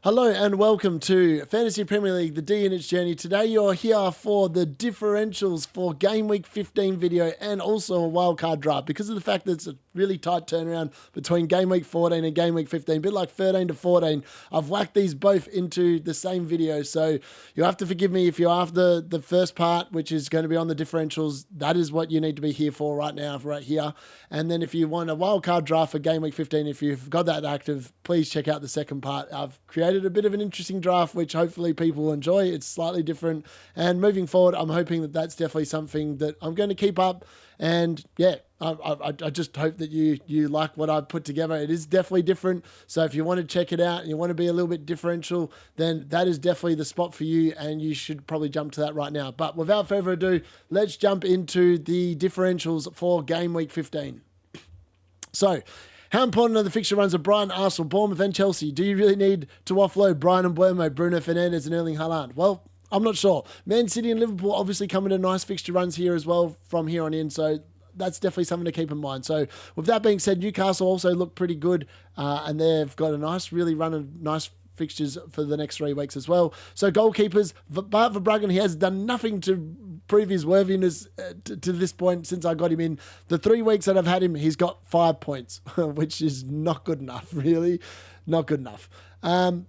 Hello and welcome to Fantasy Premier League, the D in its journey. Today you're here for the differentials for Game Week 15 video and also a wildcard draft. Because of the fact that it's a really tight turnaround between Game Week 14 and Game Week 15, a bit like 13 to 14, I've whacked these both into the same video. So you'll have to forgive me if you're after the first part, which is going to be on the differentials. That is what you need to be here for right now, right here. And then if you want a wildcard draft for Game Week 15, if you've got that active, please check out the second part. I've created a bit of an interesting draft, which hopefully people will enjoy. It's slightly different. And moving forward, I'm hoping that that's definitely something that I'm going to keep up. And yeah, I just hope that you like what I've put together. It is definitely different. So if you want to check it out and you want to be a little bit differential, then that is definitely the spot for you. And you should probably jump to that right now. But without further ado, let's jump into the differentials for Game Week 15. So, how important are the fixture runs of Bruyne, Arsenal, Bournemouth and Chelsea? Do you really need to offload Bruyne and Bruyne, Bruno Fernandes and Erling Haaland? Well, I'm not sure. Man City and Liverpool obviously come into nice fixture runs here as well from here on in, so that's definitely something to keep in mind. So with that being said, Newcastle also look pretty good, and they've got a nice, really run of nice fixtures for the next 3 weeks as well. So goalkeepers, Bart Verbruggen, he has done nothing to prove his worthiness to this point since I got him in. The 3 weeks that I've had him, he's got 5 points, which is not good enough, really. Not good enough.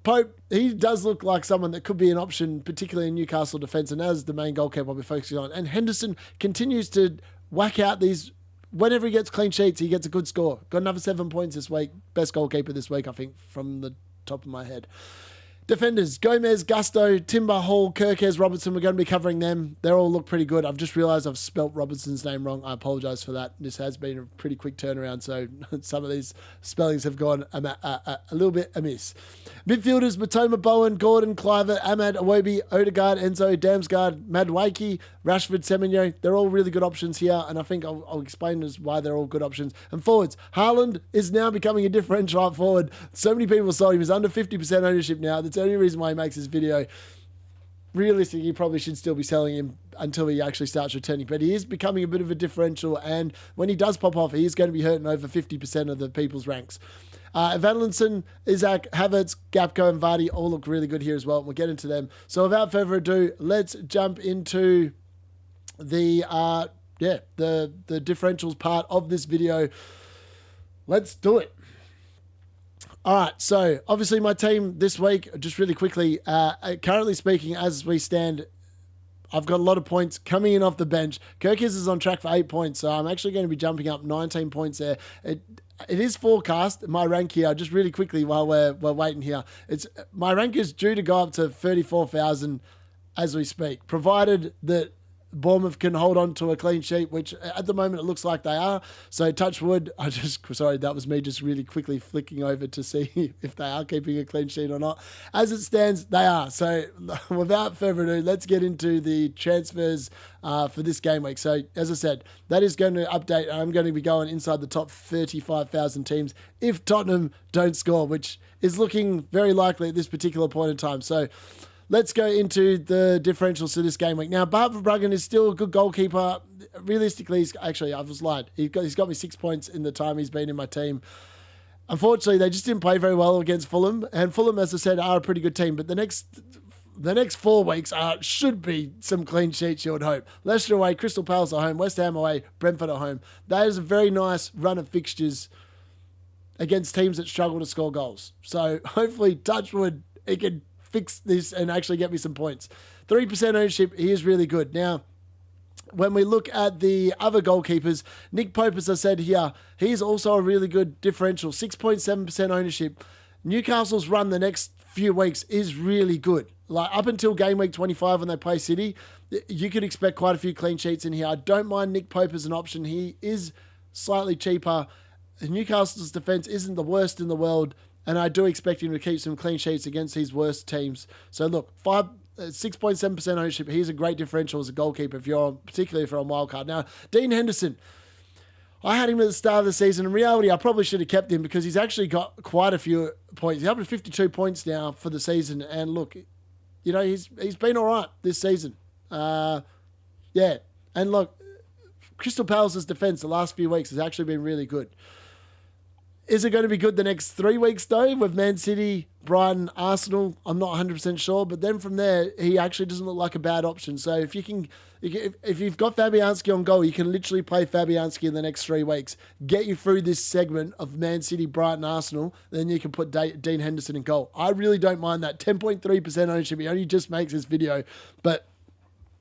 Pope, he does look like someone that could be an option, particularly in Newcastle defence, and as the main goalkeeper I'll be focusing on. And Henderson continues to whack out these. Whenever he gets clean sheets, he gets a good score. Got another 7 points this week. Best goalkeeper this week, I think, from the top of my head. Defenders, Gomez, Gusto, Timber, Hall, Kirkes, Robertson, we're going to be covering them. They all look pretty good. I've just realised I've spelt Robertson's name wrong. I apologise for that. This has been a pretty quick turnaround, so some of these spellings have gone a little bit amiss. Midfielders, Matoma, Bowen, Gordon, Cliver, Ahmad, Awobi, Odegaard, Enzo, Damsgaard, Madwakey, Rashford, Semenyo. They're all really good options here, and I think I'll explain as why they're all good options. And forwards, Haaland is now becoming a differential up forward. So many people sold him. He's under 50% ownership now. That's the only reason why he makes this video. Realistically, you probably should still be selling him until he actually starts returning. But he is becoming a bit of a differential, and when he does pop off, he is going to be hurting over 50% of the people's ranks. Evanlinson, Isaac, Havertz, Gapco, and Vardy all look really good here as well. We'll get into them. So without further ado, let's jump into the differentials part of this video. Let's do it. All right, so obviously my team this week, just really quickly, currently speaking, as we stand, I've got a lot of points coming in off the bench. Kirkes is on track for 8 points, so I'm actually going to be jumping up 19 points there. It is forecast, my rank here, just really quickly while we're waiting here. My rank is due to go up to 34,000 as we speak, provided that Bournemouth can hold on to a clean sheet, which at the moment it looks like they are. So touch wood. Sorry, that was me just really quickly flicking over to see if they are keeping a clean sheet or not. As it stands, they are. So without further ado, let's get into the transfers for this game week. So as I said, that is going to update. I'm going to be going inside the top 35,000 teams if Tottenham don't score, which is looking very likely at this particular point in time. So let's go into the differentials for this game week. Now, Bart Verbruggen is still a good goalkeeper. Realistically, I was lied. He's got me 6 points in the time he's been in my team. Unfortunately, they just didn't play very well against Fulham. And Fulham, as I said, are a pretty good team. But the next 4 weeks should be some clean sheets, you would hope. Leicester away, Crystal Palace at home, West Ham away, Brentford at home. That is a very nice run of fixtures against teams that struggle to score goals. So hopefully, touch wood, it can fix this and actually get me some points. 3% ownership, he is really good. Now, when we look at the other goalkeepers, Nick Pope, as I said here, he's also a really good differential, 6.7% ownership. Newcastle's run the next few weeks is really good. Like up until game week 25 when they play City, you could expect quite a few clean sheets in here. I don't mind Nick Pope as an option. He is slightly cheaper. Newcastle's defense isn't the worst in the world, and I do expect him to keep some clean sheets against these worst teams. So look, 6.7% ownership. He's a great differential as a goalkeeper, particularly if you're on wildcard. Now, Dean Henderson, I had him at the start of the season. In reality, I probably should have kept him because he's actually got quite a few points. He's up to 52 points now for the season. And look, you know, he's been all right this season. And look, Crystal Palace's defense the last few weeks has actually been really good. Is it going to be good the next 3 weeks, though, with Man City, Brighton, Arsenal? I'm not 100% sure. But then from there, he actually doesn't look like a bad option. So if you've got Fabianski on goal, you can literally play Fabianski in the next 3 weeks. Get you through this segment of Man City, Brighton, Arsenal. Then you can put Dean Henderson in goal. I really don't mind that. 10.3% ownership. He only just makes this video. But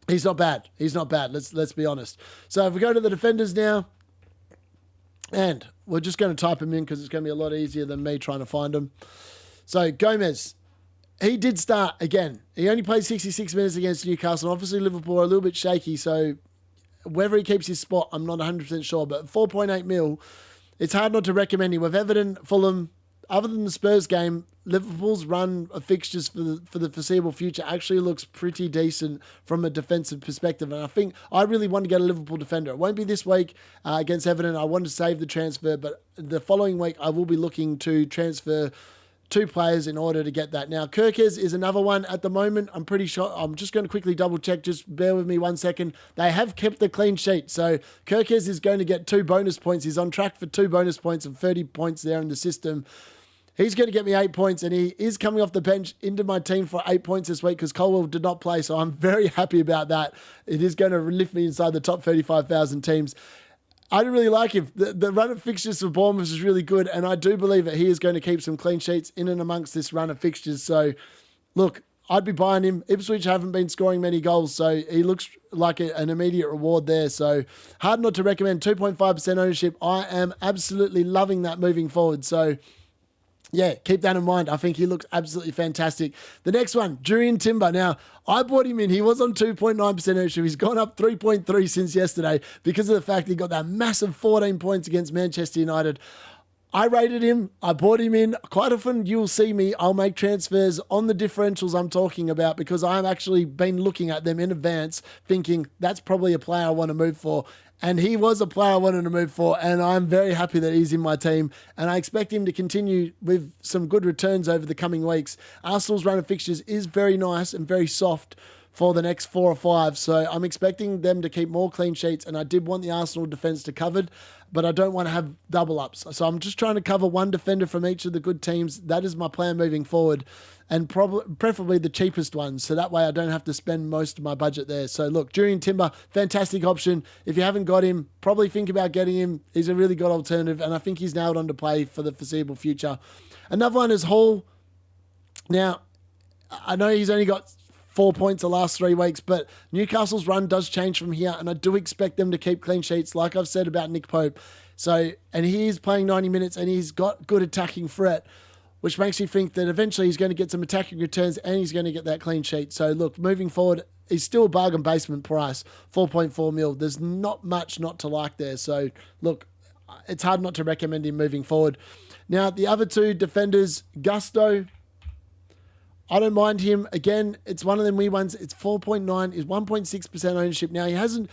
he's not bad. He's not bad. Let's be honest. So if we go to the defenders now, and we're just going to type him in because it's going to be a lot easier than me trying to find him. So Gomez, he did start again. He only played 66 minutes against Newcastle. Obviously, Liverpool are a little bit shaky, so whether he keeps his spot, I'm not 100% sure. But 4.8 mil, it's hard not to recommend him. With Everton, Fulham, other than the Spurs game, Liverpool's run of fixtures for the foreseeable future actually looks pretty decent from a defensive perspective. And I think I really want to get a Liverpool defender. It won't be this week against Everton. I want to save the transfer, but the following week I will be looking to transfer 2 players in order to get that. Now, Kirkes is another one at the moment. I'm pretty sure. I'm just going to quickly double check. Just bear with me 1 second. They have kept the clean sheet. So Kirkes is going to get 2 bonus points. He's on track for 2 bonus points and 30 points there in the system. He's going to get me 8 points, and he is coming off the bench into my team for 8 points this week because Colwell did not play, so I'm very happy about that. It is going to lift me inside the top 35,000 teams. I don't really like him. The run of fixtures for Bournemouth is really good, and I do believe that he is going to keep some clean sheets in and amongst this run of fixtures. So, look, I'd be buying him. Ipswich haven't been scoring many goals, so he looks like an immediate reward there. So, hard not to recommend. 2.5% ownership. I am absolutely loving that moving forward. So, yeah, keep that in mind. I think he looks absolutely fantastic. The next one, Jurrien Timber. Now, I bought him in. He was on 2.9% ownership. He's gone up 3.3 since yesterday because of the fact he got that massive 14 points against Manchester United. I rated him. I bought him in. Quite often you'll see me, I'll make transfers on the differentials I'm talking about because I've actually been looking at them in advance thinking that's probably a player I want to move for. And he was a player I wanted to move for, and I'm very happy that he's in my team, and I expect him to continue with some good returns over the coming weeks. Arsenal's run of fixtures is very nice and very soft for the next 4 or 5, so I'm expecting them to keep more clean sheets, and I did want the Arsenal defence to covered, but I don't want to have double ups. So I'm just trying to cover one defender from each of the good teams. That is my plan moving forward, and preferably the cheapest ones, so that way I don't have to spend most of my budget there. So look, Jurrien Timber, fantastic option. If you haven't got him, probably think about getting him. He's a really good alternative, and I think he's nailed on to play for the foreseeable future. Another one is Hall. Now, I know he's only got 4 points the last 3 weeks, but Newcastle's run does change from here, and I do expect them to keep clean sheets, like I've said about Nick Pope. So, and he is playing 90 minutes, and he's got good attacking threat, which makes me think that eventually he's going to get some attacking returns and he's going to get that clean sheet. So look, moving forward, he's still a bargain basement price, 4.4 mil. There's not much not to like there. So look, it's hard not to recommend him moving forward. Now, the other 2 defenders, Gusto, I don't mind him. Again, it's one of them wee ones. It's 4.9, is 1.6% ownership. Now, he hasn't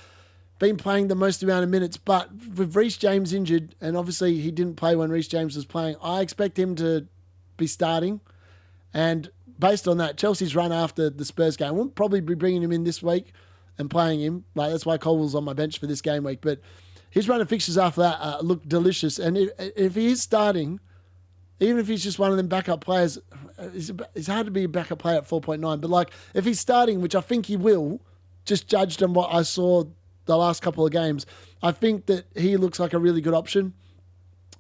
been playing the most amount of minutes, but with Reece James injured, and obviously he didn't play when Reece James was playing, I expect him to be starting, and based on that, Chelsea's run after the Spurs game, we'll probably be bringing him in this week and playing him. Like, that's why Colwell's on my bench for this game week, but his run of fixtures after that look delicious, and if he is starting, even if he's just one of them backup players, it's hard to be a backup player at 4.9, but like, if he's starting, which I think he will, just judged on what I saw the last couple of games, I think that he looks like a really good option.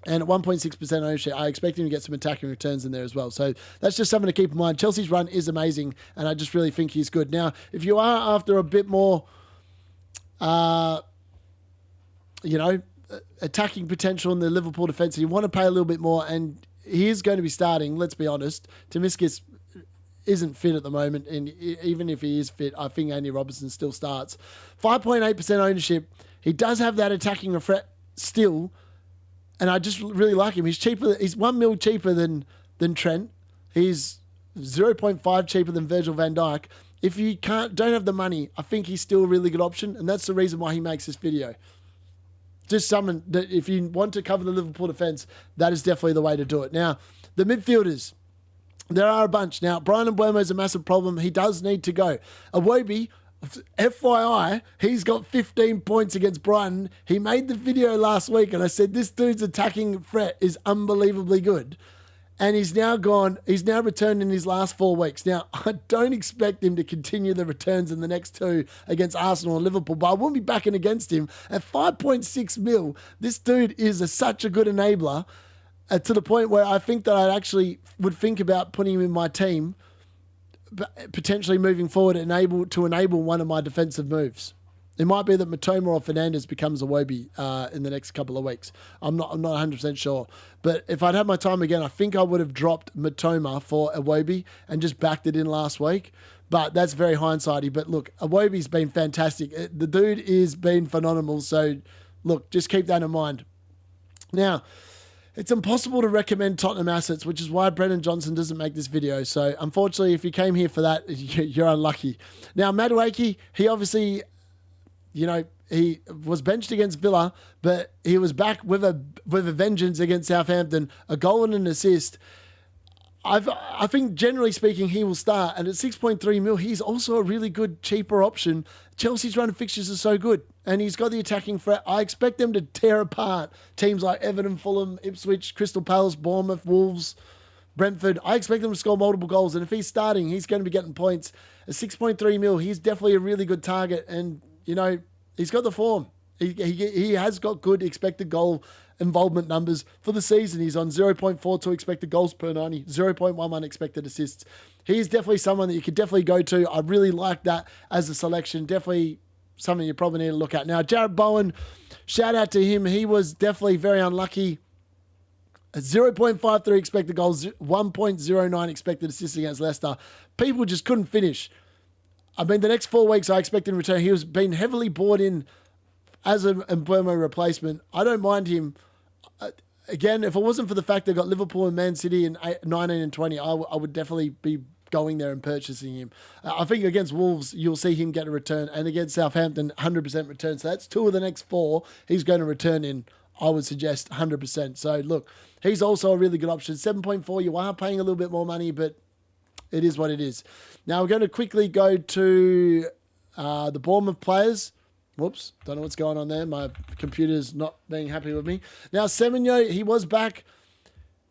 And at 1.6% ownership, I expect him to get some attacking returns in there as well. So that's just something to keep in mind. Chelsea's run is amazing, and I just really think he's good. Now, if you are after a bit more, attacking potential in the Liverpool defence, and you want to pay a little bit more, and he is going to be starting, let's be honest. Tomiskis isn't fit at the moment, and even if he is fit, I think Andy Robertson still starts. 5.8% ownership. He does have that attacking threat still, and I just really like him. He's cheaper. He's 1 mil cheaper than Trent. He's 0.5 cheaper than Virgil van Dijk. If you don't have the money, I think he's still a really good option, and that's the reason why he makes this video. Just someone that if you want to cover the Liverpool defence, that is definitely the way to do it. Now, the midfielders, there are a bunch. Now, Bruyne and Mbeumo is a massive problem. He does need to go. Iwobi, FYI, he's got 15 points against Bruyne. He made the video last week and I said, this dude's attacking threat is unbelievably good. And he's now returned in his last 4 weeks. Now, I don't expect him to continue the returns in the next 2 against Arsenal and Liverpool, but I won't be backing against him. At 5.6 mil, this dude is such a good enabler to the point where I think that I actually would think about putting him in my team, potentially moving forward to enable one of my defensive moves. It might be that Matoma or Fernandes becomes a Wobie in the next couple of weeks. I'm not 100% sure. But if I'd had my time again, I think I would have dropped Matoma for a Wobie and just backed it in last week. But that's very hindsighty. But look, Wobie's been fantastic. The dude is been phenomenal. So look, just keep that in mind. Now, it's impossible to recommend Tottenham assets, which is why Brennan Johnson doesn't make this video. So unfortunately, if you came here for that, you're unlucky. Now, Madueke, he obviously... he was benched against Villa, but he was back with a vengeance against Southampton, a goal and an assist. I think, generally speaking, he will start. And at 6.3 mil, he's also a really good, cheaper option. Chelsea's run of fixtures are so good, and he's got the attacking threat. I expect them to tear apart teams like Everton, Fulham, Ipswich, Crystal Palace, Bournemouth, Wolves, Brentford. I expect them to score multiple goals, and if he's starting, he's going to be getting points. At 6.3 mil, he's definitely a really good target, and he's got the form. He has got good expected goal involvement numbers for the season. He's on 0.42 expected goals per 90, 0.11 expected assists. He's definitely someone that you could definitely go to. I really like that as a selection. Definitely something you probably need to look at. Now, Jared Bowen, shout out to him. He was definitely very unlucky. 0.53 expected goals, 1.09 expected assists against Leicester. People just couldn't finish. I mean, the next 4 weeks I expect in return. He was being heavily bought in as a Mbeumo replacement. I don't mind him. Again, if it wasn't for the fact they got Liverpool and Man City in 19 and 20, I would definitely be going there and purchasing him. I think against Wolves, you'll see him get a return. And against Southampton, 100% return. So that's 2 of the next 4 he's going to return in, I would suggest, 100%. So look, he's also a really good option. 7.4, you are paying a little bit more money, but it is what it is. Now we're going to quickly go to the Bournemouth players. Whoops, don't know what's going on there. My computer's not being happy with me. Now, Semenyo, he was back.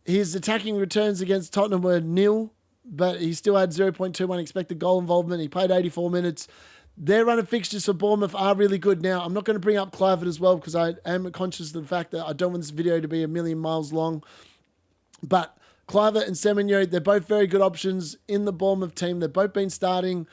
His attacking returns against Tottenham were nil, but he still had 0.21 expected goal involvement. He played 84 minutes. Their run of fixtures for Bournemouth are really good. Now, I'm not going to bring up Kluivert as well because I am conscious of the fact that I don't want this video to be a million miles long. But Kluivert and Semenyo, they're both very good options in the Bournemouth team. They've both been starting.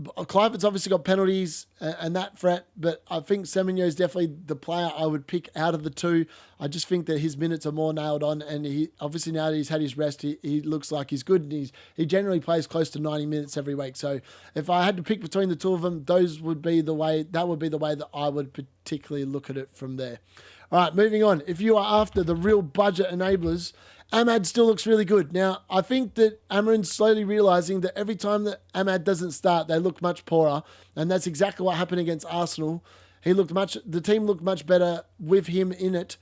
Kluivert's obviously got penalties and that threat, but I think Semenyo is definitely the player I would pick out of the 2. I just think that his minutes are more nailed on, and he obviously now that he's had his rest, he looks like he's good, and he generally plays close to 90 minutes every week. So if I had to pick between the 2 of them, that would be the way that I would particularly look at it from there. All right, moving on. If you are after the real budget enablers, Ahmad still looks really good. Now, I think that Amarin's slowly realising that every time that Ahmad doesn't start, they look much poorer. And that's exactly what happened against Arsenal. The team looked much better with him in it.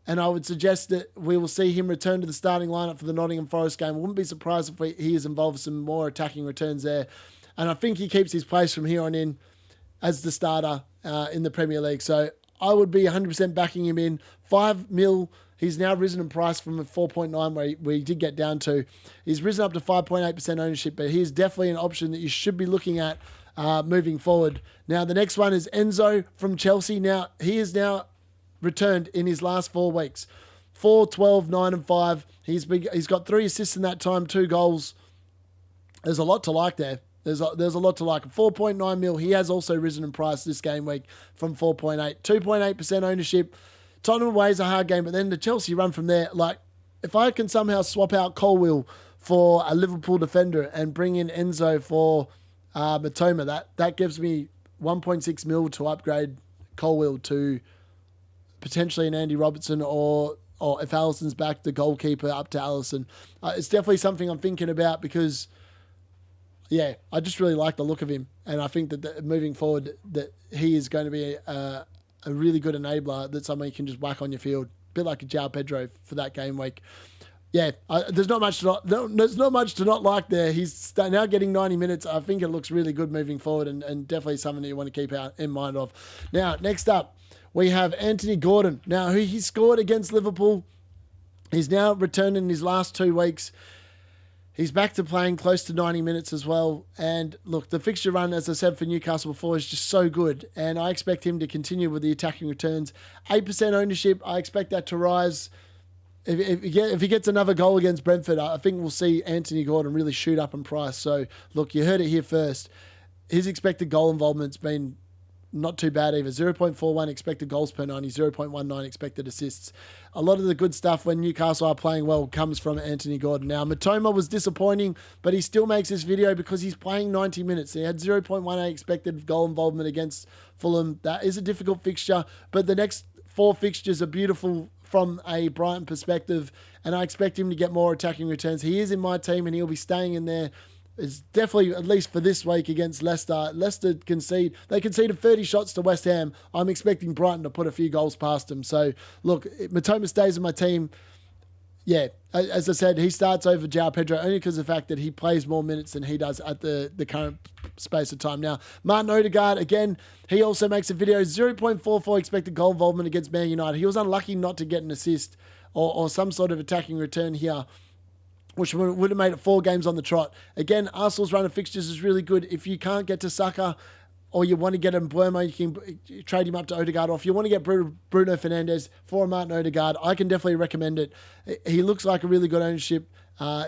And I would suggest that we will see him return to the starting lineup for the Nottingham Forest game. I wouldn't be surprised if he is involved with some more attacking returns there. And I think he keeps his place from here on in as the starter in the Premier League. So I would be 100% backing him in. 5 mil. He's now risen in price from a 4.9 where he did get down to. He's risen up to 5.8% ownership, but he's definitely an option that you should be looking at moving forward. Now, the next one is Enzo from Chelsea. Now, he is now returned in his last 4 weeks. 4, 12, 9 and 5. He's got 3 assists in that time, 2 goals. There's a lot to like there. There's a lot to like. 4.9 mil. He has also risen in price this game week from 4.8. 2.8% ownership. Tottenham away is a hard game, but then the Chelsea run from there. Like, if I can somehow swap out Colwill for a Liverpool defender and bring in Enzo for Matoma, that gives me 1.6 mil to upgrade Colwill to potentially an Andy Robertson or if Alisson's back, the goalkeeper up to Alisson. It's definitely something I'm thinking about because, yeah, I just really like the look of him. And I think that moving forward, that he is going to be a really good enabler that somebody can just whack on your field. A bit like a João Pedro for that game week. Yeah, there's not much to not like there. He's now getting 90 minutes. I think it looks really good moving forward, and definitely something that you want to keep in mind of. Now, next up, we have Anthony Gordon. Now, who he scored against Liverpool. He's now returned in his last 2 weeks. He's back to playing close to 90 minutes as well. And look, the fixture run, as I said, for Newcastle before, is just so good. And I expect him to continue with the attacking returns. 8% ownership, I expect that to rise. If he gets another goal against Brentford, I think we'll see Anthony Gordon really shoot up in price. So, look, you heard it here first. His expected goal involvement's been not too bad either. 0.41 expected goals per 90, 0.19 expected assists. A lot of the good stuff when Newcastle are playing well comes from Anthony Gordon. Now, Matoma was disappointing, but he still makes this video because he's playing 90 minutes. He had 0.18 expected goal involvement against Fulham. That is a difficult fixture, but the next 4 fixtures are beautiful from a Brighton perspective, and I expect him to get more attacking returns. He is in my team, and he'll be staying in there. It's definitely, at least for this week against Leicester. Leicester they conceded 30 shots to West Ham. I'm expecting Brighton to put a few goals past them. So, look, Matoma stays in my team. Yeah, as I said, he starts over João Pedro only because of the fact that he plays more minutes than he does at the current space of time. Now, Martin Odegaard, again, he also makes a video, 0.44 expected goal involvement against Man United. He was unlucky not to get an assist or some sort of attacking return here, which would have made it 4 games on the trot. Again, Arsenal's run of fixtures is really good. If you can't get to Saka or you want to get him Bruyne, you can trade him up to Odegaard. Or if you want to get Bruno Fernandes for Martin Odegaard, I can definitely recommend it. He looks like a really good ownership.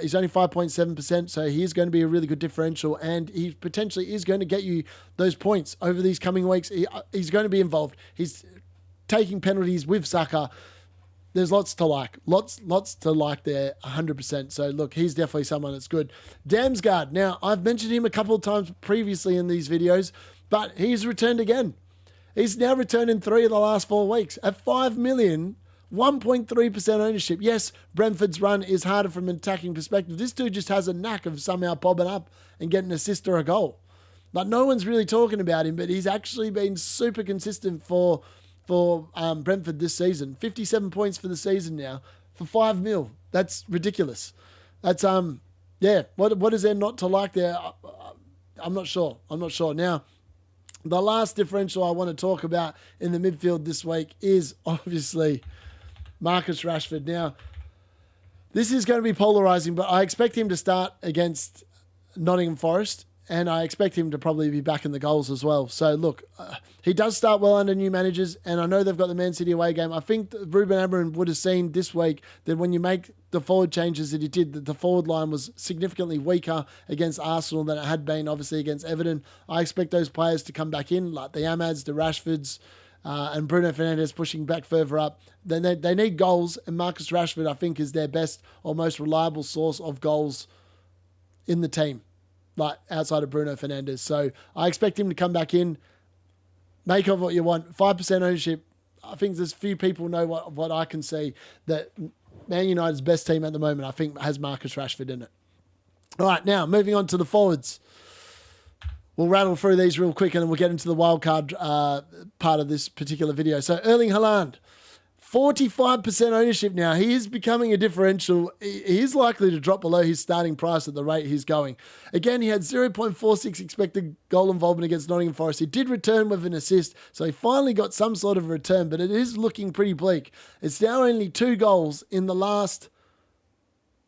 He's only 5.7%, so he is going to be a really good differential, and he potentially is going to get you those points over these coming weeks. He's going to be involved. He's taking penalties with Saka. There's lots to like. Lots to like there, 100%. So, look, he's definitely someone that's good. Damsgaard. Now, I've mentioned him a couple of times previously in these videos, but he's returned again. He's now returned in 3 of the last 4 weeks. At 5 million, 1.3% ownership. Yes, Brentford's run is harder from an attacking perspective. This dude just has a knack of somehow popping up and getting an assist or a goal. Like, no one's really talking about him, but he's actually been super consistent for Brentford this season. 57 points for the season now for 5 mil. That's ridiculous. That's yeah. What is there not to like there? I'm not sure. Now, the last differential I want to talk about in the midfield this week is obviously Marcus Rashford. Now, this is going to be polarizing, but I expect him to start against Nottingham Forest, and I expect him to probably be back in the goals as well. So, look, he does start well under new managers, and I know they've got the Man City away game. I think that Ruben Amorim would have seen this week that when you make the forward changes that he did, that the forward line was significantly weaker against Arsenal than it had been, obviously, against Everton. I expect those players to come back in, like the Amads, the Rashfords, and Bruno Fernandes pushing back further up. Then they need goals, and Marcus Rashford, I think, is their best or most reliable source of goals in the team, like outside of Bruno Fernandes. So I expect him to come back in, make of what you want. 5% ownership. I think there's few people know what I can see that Man United's best team at the moment, I think, has Marcus Rashford in it. All right, now moving on to the forwards. We'll rattle through these real quick and then we'll get into the wildcard part of this particular video. So Erling Haaland, 45% ownership now. He is becoming a differential. He is likely to drop below his starting price at the rate he's going. Again, he had 0.46 expected goal involvement against Nottingham Forest. He did return with an assist, so he finally got some sort of return, but it is looking pretty bleak. It's now only 2 goals in the last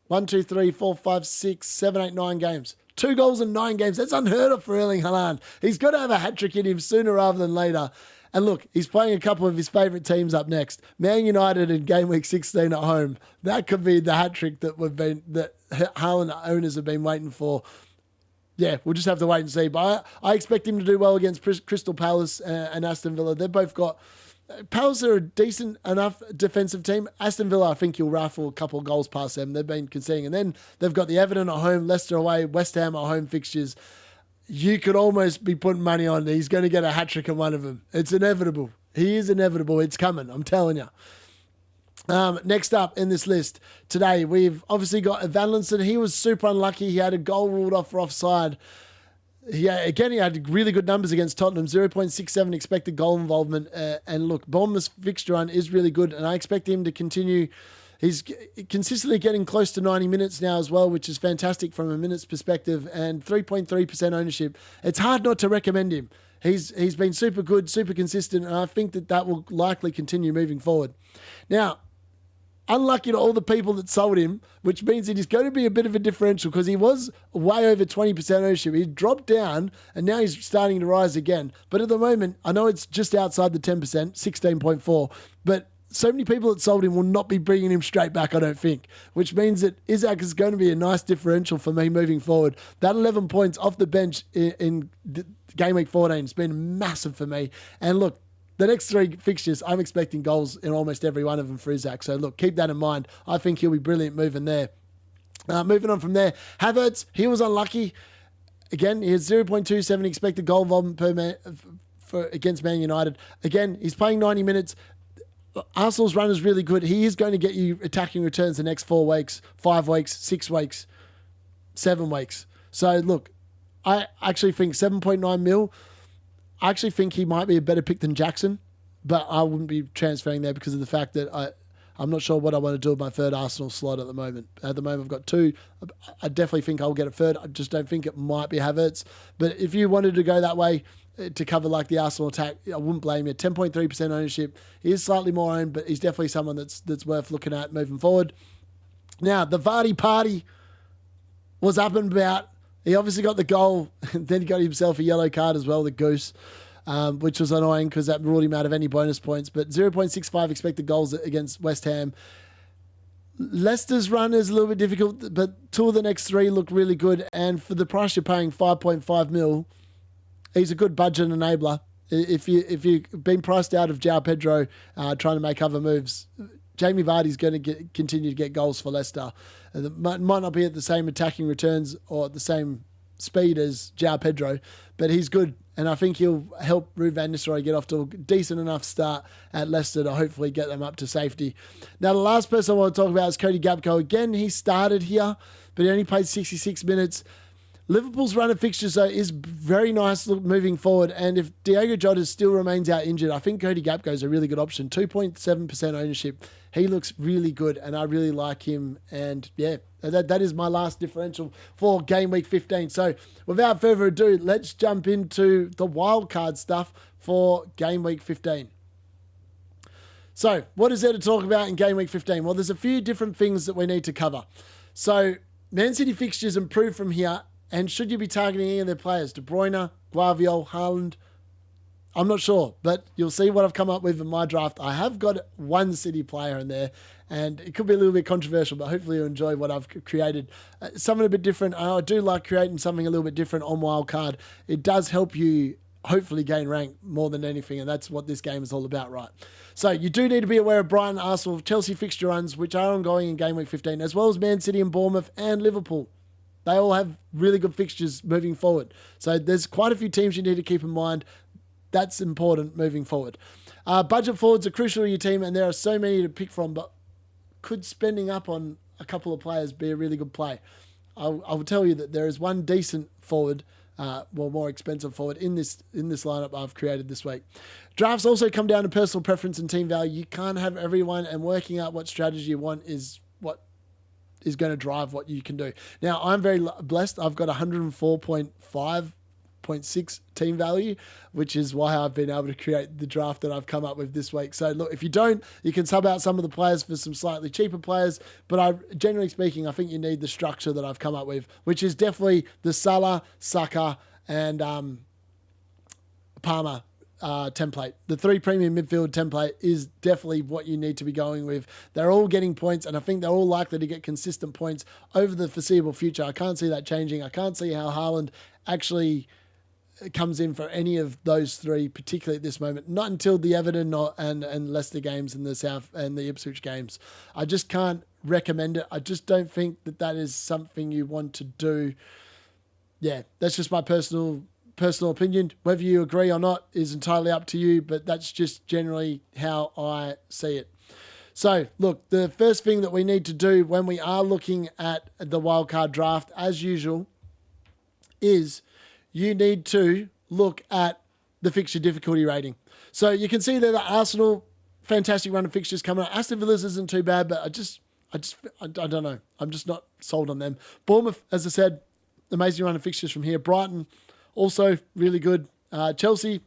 1, 2, 3, 4, 5, 6, 7, 8, 9 games. 2 goals in 9 games. That's unheard of for Erling Haaland. He's got to have a hat-trick in him sooner rather than later. And look, he's playing a couple of his favourite teams up next. Man United in game week 16 at home. That could be the hat-trick that Haaland owners have been waiting for. Yeah, we'll just have to wait and see. But I expect him to do well against Crystal Palace and Aston Villa. They've both got... Palace are a decent enough defensive team. Aston Villa, I think you'll raffle a couple of goals past them. They've been conceding. And then they've got the Everton at home, Leicester away, West Ham at home fixtures. You could almost be putting money on he's going to get a hat-trick in one of them. It's inevitable. He is inevitable. It's coming, I'm telling you. Next up in this list today, we've obviously got Valentin. He was super unlucky. He had a goal ruled off for offside. He had really good numbers against Tottenham, 0.67 expected goal involvement. And look, Bournemouth's fixture run is really good, and I expect him to continue He's consistently getting close to 90 minutes now as well, which is fantastic from a minutes perspective, and 3.3% ownership. It's hard not to recommend him. He's been super good, super consistent, and I think that will likely continue moving forward. Now, unlucky to all the people that sold him, which means that he's going to be a bit of a differential because he was way over 20% ownership. He dropped down and now he's starting to rise again. But at the moment, I know it's just outside the 10%, 16.4, but so many people that sold him will not be bringing him straight back, I don't think, which means that Isaac is going to be a nice differential for me moving forward. That 11 points off the bench in game week 14 has been massive for me. And look, the next three fixtures, I'm expecting goals in almost every one of them for Isaac. So look, keep that in mind. I think he'll be brilliant moving there. Moving on from there, Havertz, he was unlucky. Again, he has 0.27 expected goal volume per man against Man United. Again, he's playing 90 minutes. Arsenal's run is really good. He is going to get you attacking returns the next 4 weeks, 5 weeks, 6 weeks, 7 weeks. So look, I actually think 7.9 mil. I actually think he might be a better pick than Jackson, but I wouldn't be transferring there because of the fact that I'm not sure what I want to do with my third Arsenal slot at the moment. At the moment, I've got 2. I definitely think I'll get a third. I just don't think it might be Havertz. But if you wanted to go that way to cover like the Arsenal attack, I wouldn't blame you. 10.3% ownership. He is slightly more owned, but he's definitely someone that's worth looking at moving forward. Now, the Vardy party was up and about. He obviously got the goal, then he got himself a yellow card as well, the Goose, which was annoying because that ruled him out of any bonus points. But 0.65 expected goals against West Ham. Leicester's run is a little bit difficult, but 2 of the next 3 look really good. And for the price you're paying, 5.5 mil, he's a good budget enabler. If you've been priced out of João Pedro trying to make other moves, Jamie Vardy's going to continue to get goals for Leicester. It might not be at the same attacking returns or at the same speed as João Pedro, but he's good. And I think he'll help Ruud van Nistelrooy get off to a decent enough start at Leicester to hopefully get them up to safety. Now, the last person I want to talk about is Cody Gakpo. Again, he started here, but he only played 66 minutes. Liverpool's run of fixtures, though, is very nice moving forward. And if Diogo Jota still remains out injured, I think Cody Gakpo is a really good option. 2.7% ownership. He looks really good, and I really like him. And, yeah, that is my last differential for game week 15. So, without further ado, let's jump into the wildcard stuff for game week 15. So, what is there to talk about in game week 15? Well, there's a few different things that we need to cover. So, Man City fixtures improve from here. And should you be targeting any of their players? De Bruyne, Guardiola, Haaland? I'm not sure, but you'll see what I've come up with in my draft. I have got one City player in there, and it could be a little bit controversial, but hopefully you'll enjoy what I've created. Something a bit different. I do like creating something a little bit different on Wildcard. It does help you hopefully gain rank more than anything, and that's what this game is all about, right? So you do need to be aware of Brighton, Arsenal, Chelsea fixture runs, which are ongoing in game week 15, as well as Man City and Bournemouth and Liverpool. They all have really good fixtures moving forward. So there's quite a few teams you need to keep in mind. That's important moving forward. Budget forwards are crucial to your team, and there are so many to pick from, but could spending up on a couple of players be a really good play? I will tell you that there is one decent forward, more expensive forward in this lineup I've created this week. Drafts also come down to personal preference and team value. You can't have everyone, and working out what strategy you want is what is going to drive what you can do. Now, I'm very blessed. I've got 104.5.6 team value, which is why I've been able to create the draft that I've come up with this week. So look, if you don't, you can sub out some of the players for some slightly cheaper players, but generally speaking, I think you need the structure that I've come up with, which is definitely the Salah, Saka, and Palmer template. The 3 premium midfield template is definitely what you need to be going with. They're all getting points, and I think they're all likely to get consistent points over the foreseeable future. I can't see that changing. I can't see how Haaland actually comes in for any of those 3, particularly at this moment. Not until the Everton and Leicester games and the South and the Ipswich games. I just can't recommend it. I just don't think that is something you want to do. Yeah, that's just my personal opinion. Whether you agree or not is entirely up to you, but that's just generally how I see it. So, look, the first thing that we need to do when we are looking at the wildcard draft, as usual, is you need to look at the fixture difficulty rating. So you can see there that Arsenal, fantastic run of fixtures coming up. Aston Villa's isn't too bad, but I don't know. I'm just not sold on them. Bournemouth, as I said, amazing run of fixtures from here. Brighton, also really good. Chelsea,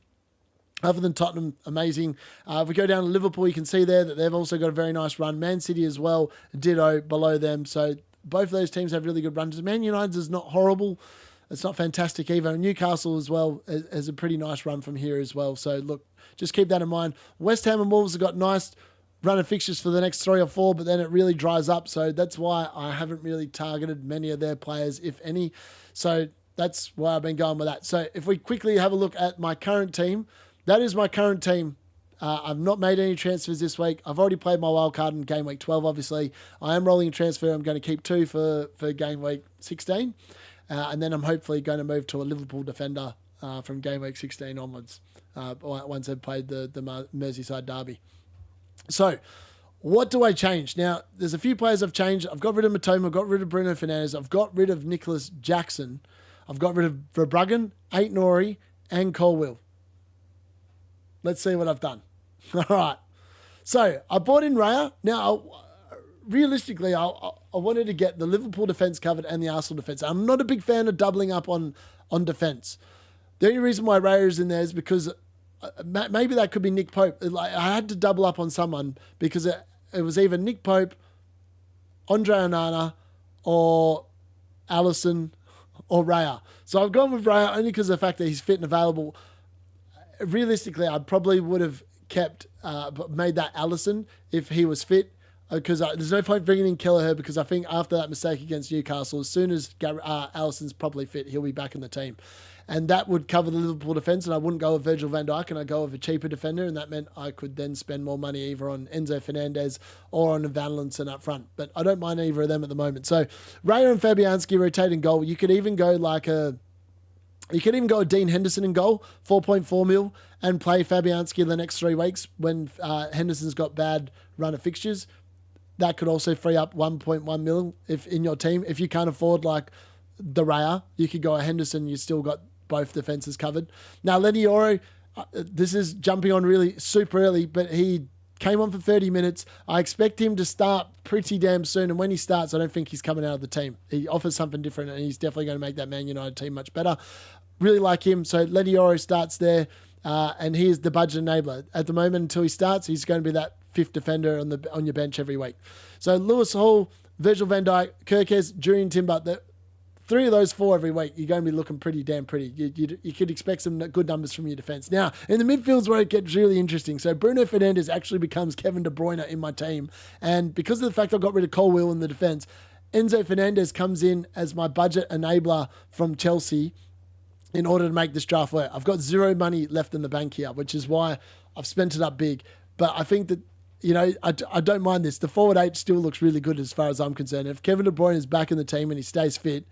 other than Tottenham, amazing. If we go down to Liverpool, you can see there that they've also got a very nice run. Man City as well, ditto below them. So both of those teams have really good runs. Man United is not horrible. It's not fantastic either. Newcastle as well has a pretty nice run from here as well. So look, just keep that in mind. West Ham and Wolves have got nice run of fixtures for the next 3 or 4, but then it really dries up. So that's why I haven't really targeted many of their players, if any. So that's why I've been going with that. So if we quickly have a look at my current team, that is my current team. I've not made any transfers this week. I've already played my wild card in game week 12, obviously. I am rolling a transfer. I'm going to keep 2 for game week 16. And then I'm hopefully going to move to a Liverpool defender from game week 16 onwards, once I've played the Merseyside derby. So, what do I change? Now, there's a few players I've changed. I've got rid of Matoma, I've got rid of Bruno Fernandes, I've got rid of Nicholas Jackson, I've got rid of Verbruggen, Ait-Nouri, and Colwill. Let's see what I've done. All right. So, I bought in Raya. Now, realistically, I wanted to get the Liverpool defence covered and the Arsenal defence. I'm not a big fan of doubling up on defence. The only reason why Raya is in there is because maybe that could be Nick Pope. Like, I had to double up on someone because it was either Nick Pope, Andre Onana, or Alisson, or Raya. So I've gone with Raya only because of the fact that he's fit and available. Realistically, I probably would have made that Alisson if he was fit. Because there's no point bringing in Kelleher, because I think after that mistake against Newcastle, as soon as Alisson's properly fit, he'll be back in the team. And that would cover the Liverpool defence, and I wouldn't go with Virgil van Dijk, and I'd go with a cheaper defender, and that meant I could then spend more money either on Enzo Fernandez or on Van Linson up front. But I don't mind either of them at the moment. So Raya and Fabianski rotate in goal. You could even go a Dean Henderson in goal, 4.4 mil, and play Fabianski the next 3 weeks when Henderson's got bad run of fixtures. That could also free up 1.1 mil if in your team. If you can't afford like the Raya, you could go a Henderson. You still got both defenses covered. Now, Lenny Oro, this is jumping on really super early, but he came on for 30 minutes. I expect him to start pretty damn soon. And when he starts, I don't think he's coming out of the team. He offers something different, and he's definitely going to make that Man United team much better. Really like him. So Lenny Oro starts there, and he is the budget enabler. At the moment, until he starts, he's going to be that 5th defender on your bench every week. So Lewis Hall, Virgil van Dijk, Kirkes, Julian Timber, 3 of those 4 every week, you're going to be looking pretty damn pretty. You could expect some good numbers from your defence. Now, in the midfield's where it gets really interesting. So Bruno Fernandes actually becomes Kevin De Bruyne in my team. And because of the fact I got rid of Colwill in the defence, Enzo Fernandez comes in as my budget enabler from Chelsea in order to make this draft work. I've got 0 money left in the bank here, which is why I've spent it up big. But I think that, I don't mind this. The forward 8 still looks really good as far as I'm concerned. If Kevin De Bruyne is back in the team and he stays fit,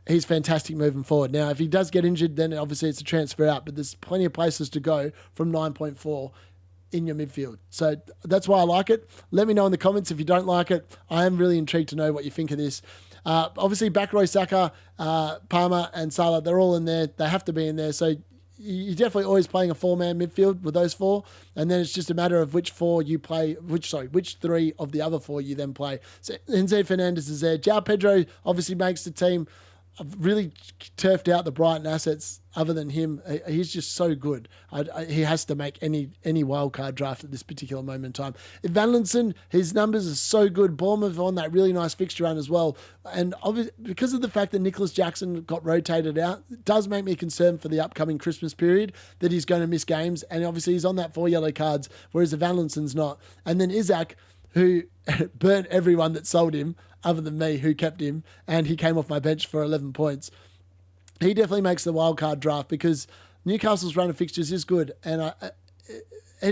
he's fantastic moving forward. Now, if he does get injured, then obviously it's a transfer out, but there's plenty of places to go from 9.4 in your midfield. So that's why I like it. Let me know in the comments if you don't like it. I am really intrigued to know what you think of this. Obviously, Bakary Saka, Palmer, and Salah, they're all in there. They have to be in there. So you're definitely always playing a 4-man midfield with those 4, and then it's just a matter of which 4 you play, which 3 of the other 4 you then play. So Enzo Fernandez is there. João Pedro obviously makes the team. I've really turfed out the Brighton assets. Other than him, he's just so good. He has to make any wildcard draft at this particular moment in time. Van Linson, his numbers are so good. Bournemouth on that really nice fixture run as well. And obviously, because of the fact that Nicholas Jackson got rotated out, it does make me concerned for the upcoming Christmas period that he's going to miss games. And obviously, he's on that 4 yellow cards, whereas the Van Linson's not. And then Isaac, who burnt everyone that sold him, other than me, who kept him, and he came off my bench for 11 points. He definitely makes the wildcard draft because Newcastle's run of fixtures is good, and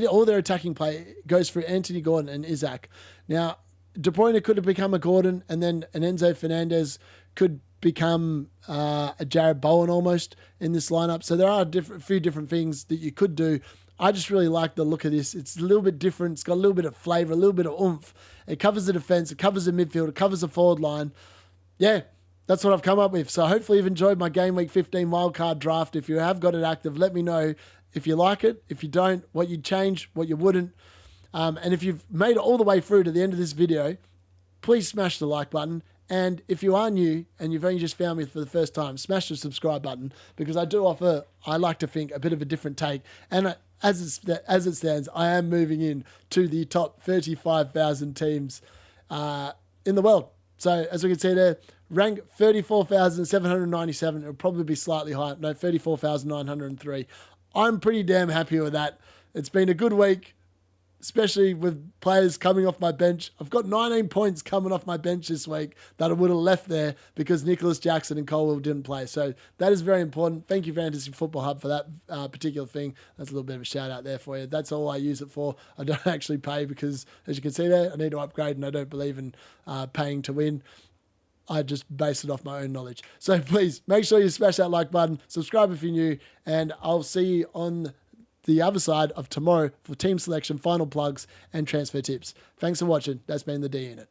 all their attacking play goes through Anthony Gordon and Isaac. Now, De Bruyne could have become a Gordon, and then an Enzo Fernandez could become a Jared Bowen almost in this lineup. So there are a few different things that you could do. I just really like the look of this. It's a little bit different. It's got a little bit of flavour, a little bit of oomph. It covers the defence. It covers the midfield. It covers the forward line. Yeah, that's what I've come up with. So hopefully you've enjoyed my Game Week 15 wildcard draft. If you have got it active, let me know if you like it. If you don't, what you'd change, what you wouldn't. And if you've made it all the way through to the end of this video, please smash the like button. And if you are new and you've only just found me for the first time, smash the subscribe button, because I do offer, I like to think, a bit of a different take. And as it stands, I am moving in to the top 35,000 teams in the world. So as we can see there, rank 34,797. It'll probably be slightly higher. No, 34,903. I'm pretty damn happy with that. It's been a good week, especially with players coming off my bench. I've got 19 points coming off my bench this week that I would have left there because Nicholas Jackson and Colwell didn't play. So that is very important. Thank you, Fantasy Football Hub, for that particular thing. That's a little bit of a shout out there for you. That's all I use it for. I don't actually pay because, as you can see there, I need to upgrade and I don't believe in paying to win. I just base it off my own knowledge. So please make sure you smash that like button, subscribe if you're new, and I'll see you on the other side of tomorrow for team selection, final plugs, and transfer tips. Thanks for watching. That's been the D Unit.